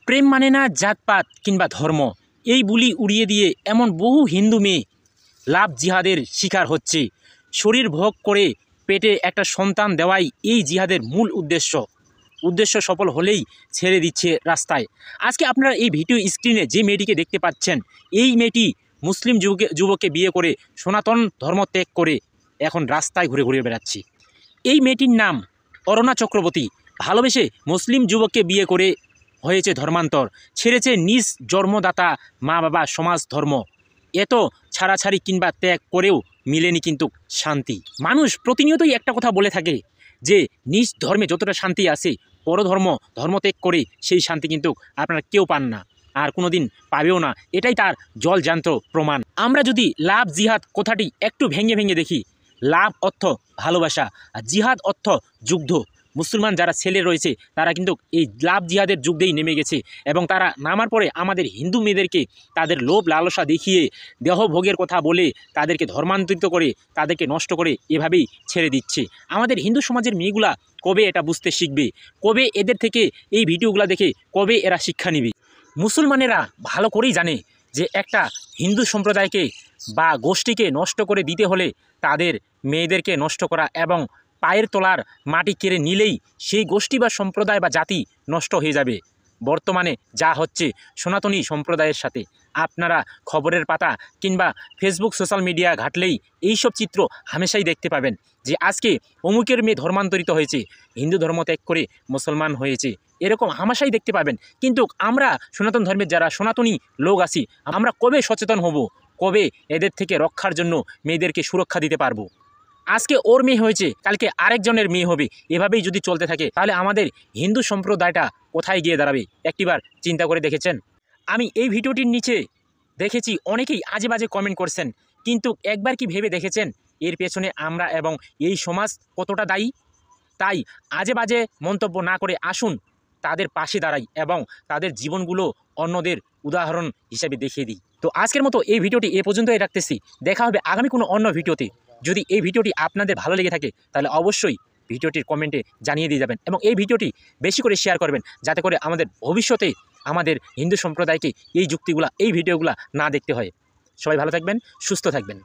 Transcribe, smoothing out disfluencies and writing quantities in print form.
প্রেম মানে না জাতপাত কিংবা ধর্ম, এই বুলি উড়িয়ে দিয়ে এমন বহু হিন্দু মেয়ে লাভ জিহাদের শিকার হচ্ছে। শরীর ভোগ করে পেটে একটা সন্তান দেওয়াই এই জিহাদের মূল উদ্দেশ্য সফল হলেই ছেড়ে দিচ্ছে রাস্তায়। আজকে আপনারা এই ভিডিও স্ক্রিনে যে মেয়েটিকে দেখতে পাচ্ছেন, এই মেয়েটি মুসলিম যুবককে বিয়ে করে সনাতন ধর্ম ত্যাগ করে এখন রাস্তায় ঘুরে ঘুরে বেড়াচ্ছে। এই মেয়েটির নাম অরুণা চক্রবর্তী। ভালোবেসে মুসলিম যুবককে বিয়ে করে হয়েছে ধর্মান্তর, ছেড়েছে নিজ জন্মদাতা মা বাবা সমাজ ধর্ম। এত ছাড়াছাড়ি কিংবা ত্যাগ করেও মিলেনি কিন্তু শান্তি। মানুষ প্রতিনিয়তই একটা কথা বলে থাকে যে নিজ ধর্মে যতটা শান্তি আছে ধর্ম ত্যাগ করে সেই শান্তি কিন্তু আপনারা কেউ পান না, আর কোনো দিন পাবেও না। এটাই তার জলজান্ত প্রমাণ। আমরা যদি লাভ জিহাদ কথাটি একটু ভেঙে ভেঙে দেখি, লাভ অর্থ ভালোবাসা আর জিহাদ অর্থ যুদ্ধ। মুসলমান যারা ছেলে রয়েছে তারা কিন্তু এই লাভ জিহাদের যুদ্ধেই নেমে গেছে, এবং তারা নামার পরে আমাদের হিন্দু মেয়েদেরকে তাদের লোভ লালসা দেখিয়ে দেহভোগের কথা বলে তাদেরকে ধর্মান্তরিত করে তাদেরকে নষ্ট করে এভাবেই ছেড়ে দিচ্ছে। আমাদের হিন্দু সমাজের মেয়েগুলা কবে এটা বুঝতে শিখবে? কবে এদের থেকে এই ভিডিওগুলো দেখে কবে এরা শিক্ষা নেবে? মুসলমানেরা ভালো করেই জানে যে একটা হিন্দু সম্প্রদায়কে বা গোষ্ঠীকে নষ্ট করে দিতে হলে তাদের মেয়েদেরকে নষ্ট করা এবং পায়ের তলার মাটি কেড়ে নিলেই সেই গোষ্ঠী বা সম্প্রদায় বা জাতি নষ্ট হয়ে যাবে। বর্তমানে যা হচ্ছে সনাতনী সম্প্রদায়ের সাথে, আপনারা খবরের পাতা কিংবা ফেসবুক সোশ্যাল মিডিয়া ঘাটলেই এইসব চিত্র হামেশাই দেখতে পাবেন যে আজকে অমুকের মেয়ে ধর্মান্তরিত হয়েছে, হিন্দু ধর্ম ত্যাগ করে মুসলমান হয়েছে, এরকম হামেশাই দেখতে পাবেন। কিন্তু আমরা সনাতন ধর্মের যারা সনাতনী লোক আছি, আমরা কবে সচেতন হব? কবে এদের থেকে রক্ষার জন্য মেয়েদেরকে সুরক্ষা দিতে পারবো? আজকে ওর মেয়ে হয়েছে, কালকে আরেকজনের মেয়ে হবে। এভাবেই যদি চলতে থাকে তাহলে আমাদের হিন্দু সম্প্রদায়টা কোথায় গিয়ে দাঁড়াবে? একটিবার চিন্তা করে দেখেছেন? আমি এই ভিডিওটির নিচে দেখেছি অনেকেই আজে বাজে কমেন্ট করছেন, কিন্তু একবার কি ভেবে দেখেছেন এর পেছনে আমরা এবং এই সমাজ কতটা দায়ী? তাই আজে বাজে মন্তব্য না করে আসুন তাদের পাশে দাঁড়াই এবং তাদের জীবনগুলো অন্যদের উদাহরণ হিসেবে দেখিয়ে দিই। তো আজকের মতো এই ভিডিওটি এ পর্যন্তই রাখতেছি। দেখা হবে আগামী কোনো অন্য ভিডিওতে। যদি এই ভিডিওটি আপনাদের ভালো লেগে থাকে তাহলে অবশ্যই ভিডিওটির কমেন্টে জানিয়ে দিয়ে যাবেন এবং এই ভিডিওটি বেশি করে শেয়ার করবেন, যাতে করে আমাদের ভবিষ্যতে আমাদের হিন্দু সম্প্রদায়কে এই যুক্তিগুলা এই ভিডিওগুলা না দেখতে হয়। সবাই ভালো থাকবেন, সুস্থ থাকবেন।